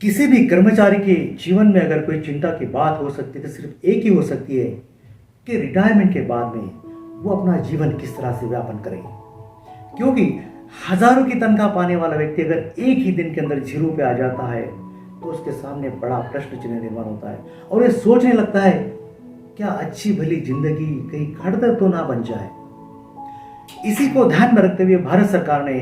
किसी भी कर्मचारी के जीवन में अगर कोई चिंता की बात हो सकती है तो सिर्फ एक ही हो सकती है कि रिटायरमेंट के बाद में वो अपना जीवन किस तरह से व्यापन करे। क्योंकि हजारों की तनख्वाह पाने वाला व्यक्ति अगर एक ही दिन के अंदर जीरो पे आ जाता है तो उसके सामने बड़ा प्रश्न चिन्ह निर्माण होता है और ये सोचने लगता है क्या अच्छी भली जिंदगी कहीं खड़तर तो ना बन जाए। इसी को ध्यान में रखते हुए भारत सरकार ने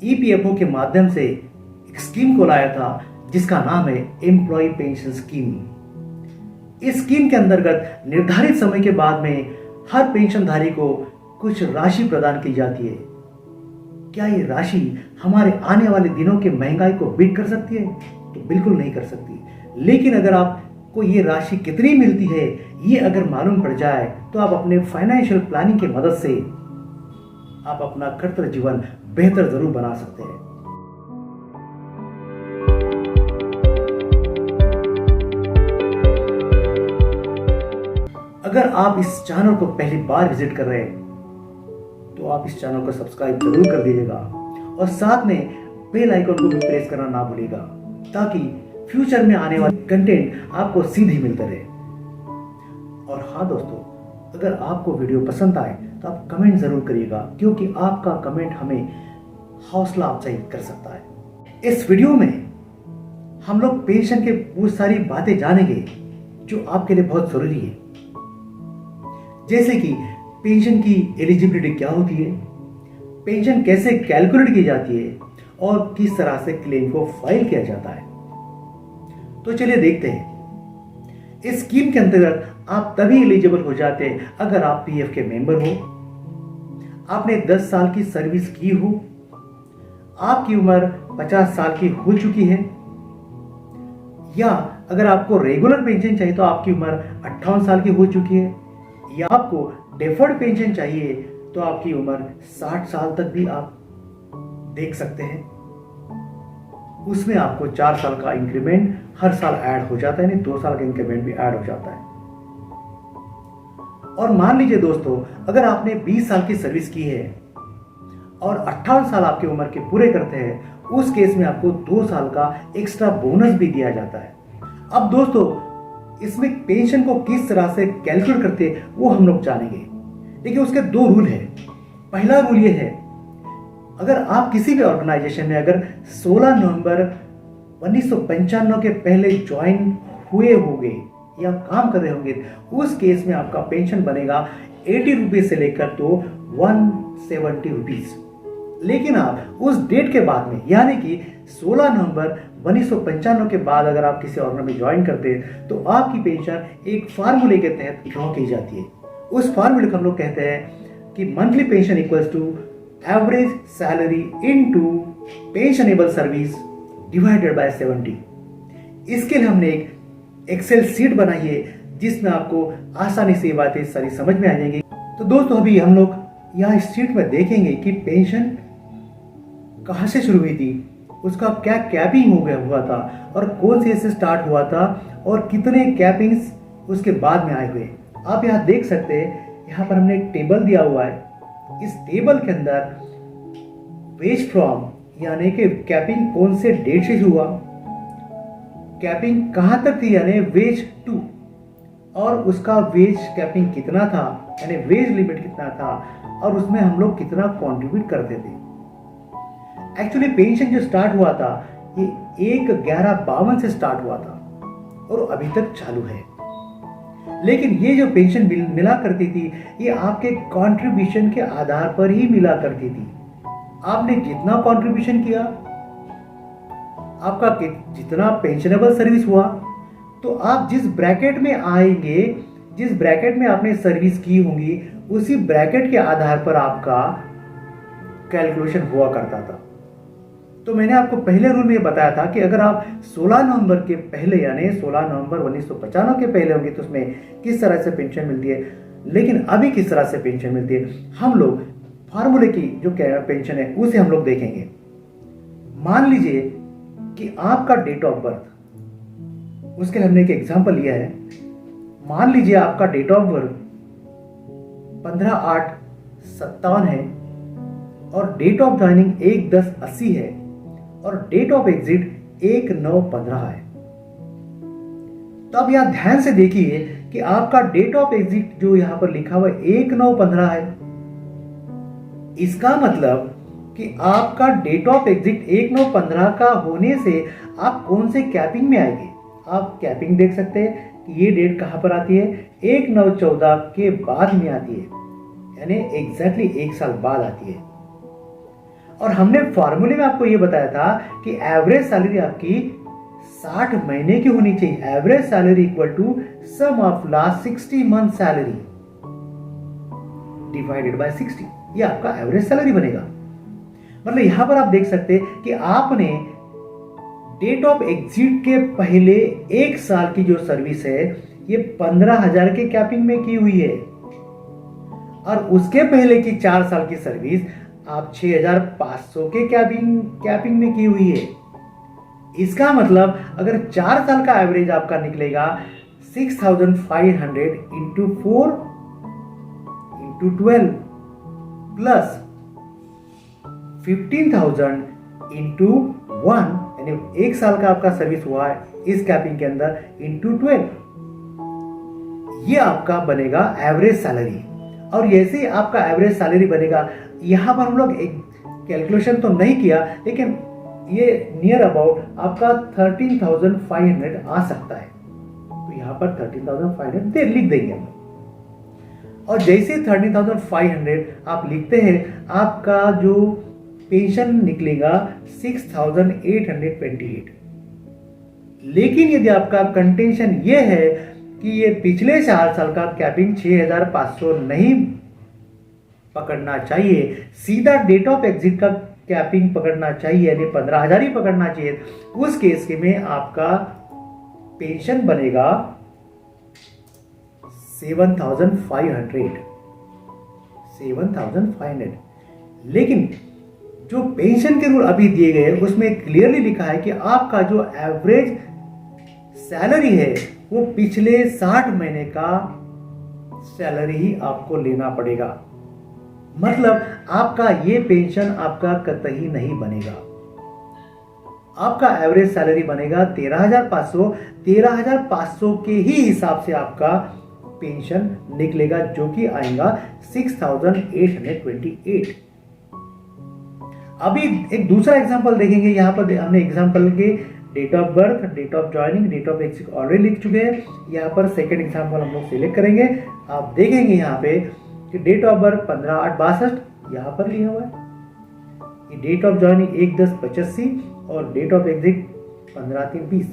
ईपीएफओ के माध्यम से एक स्कीम को लाया था जिसका नाम है एम्प्लॉय पेंशन स्कीम। इस स्कीम के अंतर्गत निर्धारित समय के बाद में हर पेंशनधारी को कुछ राशि प्रदान की जाती है। क्या ये राशि हमारे आने वाले दिनों के महंगाई को बीट कर सकती है? तो बिल्कुल नहीं कर सकती। लेकिन अगर आपको ये राशि कितनी मिलती है ये अगर मालूम पड़ जाए तो आप अपने फाइनेंशियल प्लानिंग की मदद से आप अपना खड़तर जीवन बेहतर जरूर बना सकते हैं। अगर आप इस चैनल को पहली बार विजिट कर रहे हैं तो आप इस चैनल को सब्सक्राइब जरूर कर दीजिएगा और साथ में बेल आइकन को भी प्रेस करना ना भूलिएगा ताकि फ्यूचर में आने वाले कंटेंट आपको सीधे मिलते रहे। और हाँ दोस्तों, अगर आपको वीडियो पसंद आए तो आप कमेंट जरूर करिएगा क्योंकि आपका कमेंट हमें हौसला अफजाई कर सकता है। इस वीडियो में हम लोग पेंशन के बहुत सारी बातें जानेंगे जो आपके लिए बहुत जरूरी है, जैसे कि पेंशन की एलिजिबिलिटी क्या होती है, पेंशन कैसे कैलकुलेट की जाती है और किस तरह से क्लेम को फाइल किया जाता है। तो चलिए देखते हैं। इस स्कीम के अंतर्गत आप तभी एलिजिबल हो जाते हैं अगर आप पीएफ के मेंबर हो, आपने 10 साल की सर्विस की हो, आपकी उम्र 50 साल की हो चुकी है, या अगर आपको रेगुलर पेंशन चाहिए तो आपकी उम्र 58 साल की हो चुकी है, या आपको डेफर्ड पेंशन चाहिए तो आपकी उम्र 60 साल तक भी आप देख सकते हैं। उसमें आपको 4 साल का इंक्रीमेंट हर साल ऐड हो जाता है, यानी 2 साल का इंक्रीमेंट भी ऐड हो जाता है। और मान लीजिए दोस्तों, अगर आपने 20 साल की सर्विस की है और 58 साल आपकी उम्र के पूरे करते हैं, उस केस में आपको 2 साल का एक्स्ट्रा बोनस भी दिया जाता है। अब दोस्तों, इसमें पेंशन को किस तरह से कैलकुलेट करते हैं वो हम लोग जानेंगे। देखिए, उसके 2 रूल है। पहला रूल ये है, अगर आप किसी भी ऑर्गेनाइजेशन में अगर 16 नवंबर 1995 के पहले ज्वाइन हुए होंगे या काम कर रहे होंगे, उस केस में आपका पेंशन बनेगा 80 रुपीज से लेकर तो 170 रुपीज। लेकिन आप उस डेट के बाद में यानी कि 16 नवंबर 1995 के बाद अगर आप किसी ऑर्गन में ज्वाइन करते हैं तो आपकी पेंशन एक फार्मूले के तहत ड्रॉ की जाती है। उस फार्मूले को हम लोग कहते हैं कि monthly pension equals to average salary into pensionable service divided by 70। इसके लिए हमने एक एक्सेल शीट बनाई है जिसमें आपको आसानी से ये बातें सारी समझ में आ जाएंगी। तो दोस्तों, अभी हम लोग यहाँ इस शीट में देखेंगे कि पेंशन कहाँ से शुरू हुई थी, उसका क्या कैपिंग हो गया हुआ था और कौन से स्टार्ट हुआ था और कितने कैपिंग्स उसके बाद में आए हुए। आप यहाँ देख सकते हैं, यहाँ पर हमने एक टेबल दिया हुआ है। इस टेबल के अंदर वेज फ्रॉम यानी कि कैपिंग कौन से डेट से हुआ, कैपिंग कहाँ तक थी यानी वेज टू, और उसका वेज कैपिंग कितना था यानी वेज लिमिट कितना था और उसमें हम लोग कितना कंट्रीब्यूट करते थे। एक्चुअली पेंशन जो स्टार्ट हुआ था ये 1/11/52 से स्टार्ट हुआ था और अभी तक चालू है। लेकिन ये जो पेंशन मिला करती थी ये आपके कंट्रीब्यूशन के आधार पर ही मिला करती थी। आपने जितना कंट्रीब्यूशन किया, आपका जितना पेंशनेबल सर्विस हुआ, तो आप जिस ब्रैकेट में आएंगे, जिस ब्रैकेट में आपने सर्विस की होंगी, उसी ब्रैकेट के आधार पर आपका कैलकुलेशन हुआ करता था। तो मैंने आपको पहले रूल में बताया था कि अगर आप 16 नवंबर के पहले यानी 16 नवंबर 1995 के पहले होंगे तो उसमें किस तरह से पेंशन मिलती है, लेकिन अभी किस तरह से पेंशन मिलती है हम लोग फार्मूले की जो पेंशन है उसे हम लोग देखेंगे। मान लीजिए कि आपका डेट ऑफ बर्थ, उसके लिए हमने एक एग्जांपल लिया है। मान लीजिए आपका डेट ऑफ बर्थ 15/8/57 है और डेट ऑफ ज्वाइनिंग 1/10/80 है और डेट ऑफ एग्जिट 1915 है। तो अब यहां ध्यान से देखिए कि आपका डेट ऑफ एग्जिट जो यहां पर लिखा हुआ 1915 है, इसका मतलब कि आपका डेट ऑफ एग्जिट 1915 का होने से आप कौन से कैपिंग में आएंगे। आप कैपिंग देख सकते हैं कि ये डेट कहां पर आती है, 1914 के बाद में आती है, यानी एग्जैक्टली 1 साल बाद आती है। और हमने फॉर्मूले में आपको ये बताया था कि एवरेज सैलरी आपकी 60 महीने की होनी चाहिए। Average salary equal to sum of last 60 month salary divided by 60, ये आपका एवरेज सैलरी बनेगा। मतलब यहां पर आप देख सकते हैं कि आपने डेट ऑफ एग्जिट के पहले 1 साल की जो सर्विस है ये 15,000 के कैपिंग में की हुई है, और उसके पहले की 4 साल की सर्विस आप 6,500 के कैपिंग में की हुई है। इसका मतलब अगर 4 साल का एवरेज आपका निकलेगा 6,500 इंटू 4 इंटू 12 प्लस 15,000 इंटू 1, यानी 1 साल का आपका सर्विस हुआ है इस कैपिंग के अंदर, इंटू 12, ये आपका बनेगा एवरेज सैलरी। और जैसे ही आपका एवरेज सैलरी बनेगा, यहां पर हम लोग एक कैलकुलेशन तो नहीं किया, लेकिन ये नियर अबाउट आपका 13,500 आ सकता है। तो यहां पर 13,500 लिख देंगे हम। और जैसे 13,500 आप लिखते हैं, आपका जो पेंशन निकलेगा 6,828। लेकिन यदि आपका कंटेंशन ये है कि ये पिछले 4 साल का कैपिंग 6,500 नहीं पकड़ना चाहिए, सीधा डेट ऑफ एग्जिट का कैपिंग पकड़ना चाहिए, यानी 15,000 ही पकड़ना चाहिए, उस केस के में आपका पेंशन बनेगा 7,500। लेकिन जो पेंशन के रूल अभी दिए गए उसमें क्लियरली लिखा है कि आपका जो एवरेज सैलरी है वो पिछले 60 महीने का सैलरी ही आपको लेना पड़ेगा। मतलब आपका ये पेंशन आपका कतई नहीं बनेगा। आपका एवरेज सैलरी बनेगा 13,500। 13,500 के ही हिसाब से आपका पेंशन निकलेगा, जो कि आएगा 6,828। अभी एक दूसरा एग्जांपल देखेंगे। यहाँ पर हमने एग्जांपल के date of birth, date of joining, date of exit already लिख चुके हैं। यहाँ पर सेकंड एग्जांपल हम लोग सिलेक्ट करेंगे। आप देखेंगे यहाँ पे कि डेट ऑफ बर्थ 15/8/62 यहाँ पर लिया हुआ है, डेट ऑफ ज्वाइनिंग 1/10/85 और डेट ऑफ एग्जिट 15/3/20।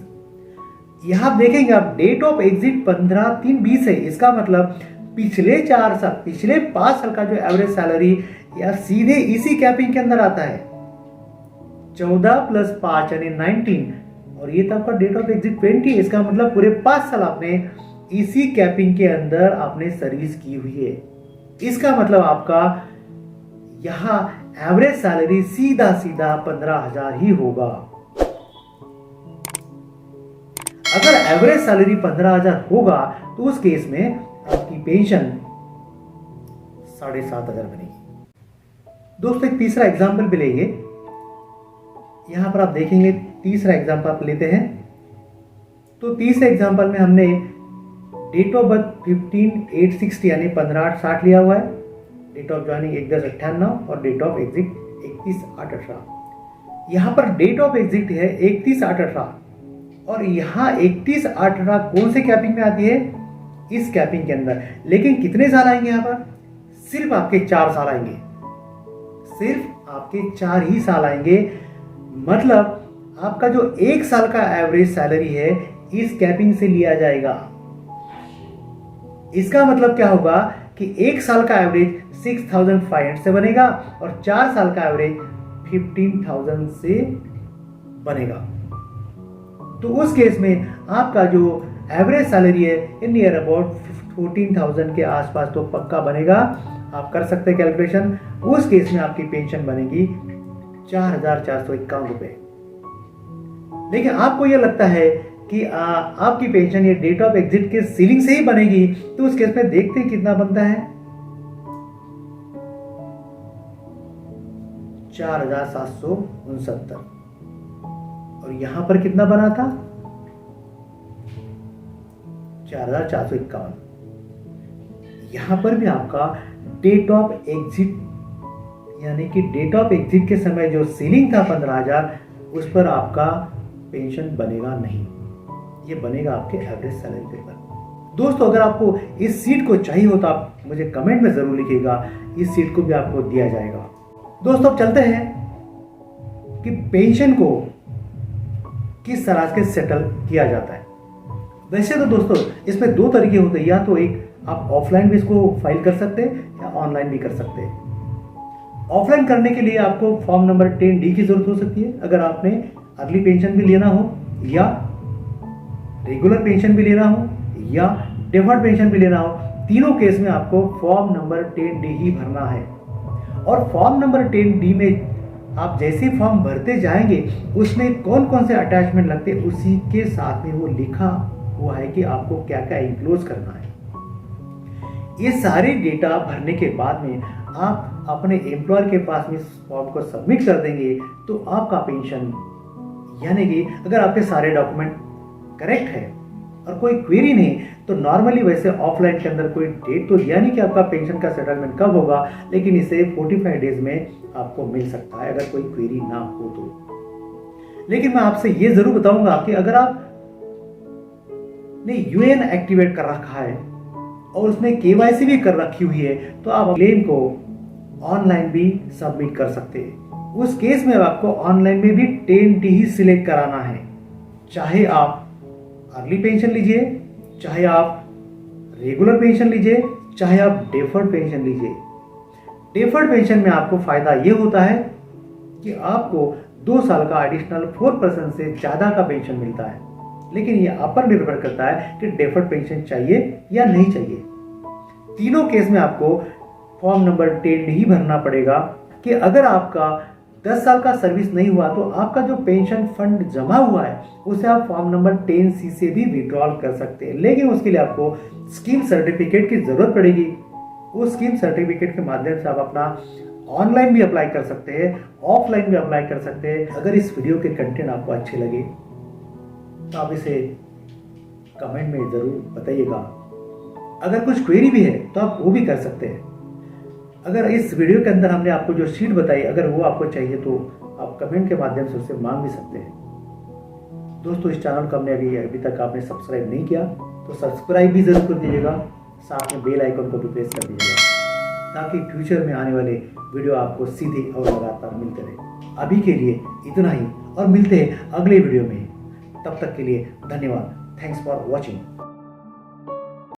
यहाँ देखेंगे आप डेट ऑफ एग्जिट 15/3/20 है। इसका मतलब पिछले 4 साल, पिछले 5 साल का जो एवरेज सैलरी या सीधे इसी कैपिंग के अंदर आता है, 14 + 5 यानी 19, और ये तो आपका डेट ऑफ एग्जिट 20। इसका मतलब पूरे 5 साल आपने इसी कैपिंग के अंदर आपने सर्विस की हुई है। इसका मतलब आपका यहां एवरेज सैलरी सीधा सीधा 15,000 ही होगा। अगर एवरेज सैलरी 15,000 होगा तो उस केस में आपकी पेंशन 7,500 बनेगी। दोस्तों एक तीसरा एग्जाम्पल भी लेंगे। यहां पर आप देखेंगे, तीसरा एग्जाम्पल आप लेते हैं। तो तीसरे एग्जाम्पल में हमने डेट ऑफ बर्थ 15/8/60 यानी 15/8/60 लिया हुआ है, डेट ऑफ ज्वाइनिंग 1/10/98 और डेट ऑफ एग्जिट 31/8/18। यहां पर डेट ऑफ एग्जिट है 31/8/18 और यहाँ 31/8/18 कौन से कैपिंग में आती है, इस कैपिंग के अंदर। लेकिन कितने साल आएंगे यहाँ पर, सिर्फ आपके 4 साल आएंगे, सिर्फ आपके 4 ही साल आएंगे। मतलब आपका जो 1 साल का एवरेज सैलरी है इस कैपिंग से लिया जाएगा। इसका मतलब क्या होगा कि 1 साल का एवरेज 6,500 से बनेगा और 4 साल का एवरेज 15,000 से बनेगा। तो उस केस में आपका जो एवरेज सैलरी है नियर अबाउट 14,000 के आसपास तो पक्का बनेगा। आप कर सकते हैं कैलकुलेशन। उस केस में आपकी पेंशन बनेगी 4,451 रुपए। लेकिन आपको यह लगता है कि आपकी पेंशन ये डेट ऑफ एग्जिट के सीलिंग से ही बनेगी, तो उस केस में देखते हैं कितना बनता है, 4,769। और और यहां पर कितना बना था 4,451। यहां पर भी आपका डेट ऑफ एग्जिट यानी कि डेट ऑफ एग्जिट के समय जो सीलिंग था 15,000 उस पर आपका पेंशन बनेगा नहीं, ये बनेगा आपके एवरेज सैलरी पे पर। दोस्तों अगर आपको इस सीट को चाहिए हो तो आप मुझे कमेंट में जरूर लिखिएगा, इस सीट को भी आपको दिया जाएगा। दोस्तों अब चलते हैं कि पेंशन को किस तरह से सेटल किया जाता है। वैसे तो दोस्तों इसमें दो तरीके होते हैं, या तो एक आप ऑफलाइन भी इसको फाइल कर सकते हैं या ऑनलाइन भी कर सकते हैं। ऑफलाइन करने के लिए आपको फॉर्म नंबर 10D की जरूरत हो सकती है अगर आपने अर्ली पेंशन भी लेना हो या रेगुलर पेंशन भी लेना हो या डेफर्ड पेंशन भी लेना हो। तीनों केस में आपको फॉर्म नंबर 10D ही भरना है। और फॉर्म नंबर 10D में आप जैसे फॉर्म भरते जाएंगे उसमें कौन कौन से अटैचमेंट लगते हैं उसी के साथ में वो लिखा हुआ है कि आपको क्या क्या इंक्लोज करना है। ये सारे डेटा भरने के बाद में आप अपने एम्प्लॉयर के पास में फॉर्म को सबमिट कर देंगे तो आपका पेंशन यानी कि अगर आपके सारे डॉक्यूमेंट करेक्ट है और कोई क्वेरी नहीं तो नॉर्मली वैसे ऑफलाइन के अंदर कोई डेट तो दिया नहीं कि आपका पेंशन का सेटलमेंट कब होगा, लेकिन इसे 45 डेज में आपको मिल सकता है अगर कोई क्वेरी ना हो तो। लेकिन मैं आपसे ये जरूर बताऊंगा कि अगर आप ने यूएएन एक्टिवेट कर रखा है और उसमें केवाईसी भी कर रखी हुई है तो आप क्लेम को ऑनलाइन भी सबमिट कर सकते हैं। उस केस में आपको ऑनलाइन में भी 10D ही सिलेक्ट कराना है, चाहे आप अर्ली पेंशन लीजिए, चाहे आप रेगुलर पेंशन लीजिए, चाहे आप डेफर्ड पेंशन लीजिए। डेफर्ड पेंशन में आपको फायदा ये होता है कि आपको 2 साल का एडिशनल 4% से ज्यादा का पेंशन मिलता है, लेकिन ये आप पर निर्भर करता है कि डेफर्ड पेंशन चाहिए या नहीं चाहिए। तीनों केस में आपको फॉर्म नंबर 10D ही भरना पड़ेगा कि अगर आपका 10 साल का सर्विस नहीं हुआ तो आपका जो पेंशन फंड जमा हुआ है उसे आप फॉर्म नंबर 10C से भी विड्रॉल कर सकते हैं, लेकिन उसके लिए आपको स्कीम सर्टिफिकेट की जरूरत पड़ेगी। उस स्कीम सर्टिफिकेट के माध्यम से आप अपना ऑनलाइन भी अप्लाई कर सकते हैं, ऑफलाइन भी अप्लाई कर सकते हैं। अगर इस वीडियो के कंटेंट आपको अच्छे लगे तो आप इसे कमेंट में जरूर बताइएगा। अगर कुछ क्वेरी भी है तो आप वो भी कर सकते हैं। अगर इस वीडियो के अंदर हमने आपको जो शीट बताई अगर वो आपको चाहिए तो आप कमेंट के माध्यम से उससे मांग भी सकते हैं। दोस्तों इस चैनल को हमने अभी तक आपने सब्सक्राइब नहीं किया तो सब्सक्राइब भी जरूर कर दीजिएगा, साथ में बेल आइकन को भी प्रेस कर दीजिएगा ताकि फ्यूचर में आने वाले वीडियो आपको सीधे और लगातार मिलते रहे। अभी के लिए इतना ही और मिलते हैं अगले वीडियो में। तब तक के लिए धन्यवाद। Thanks for watching.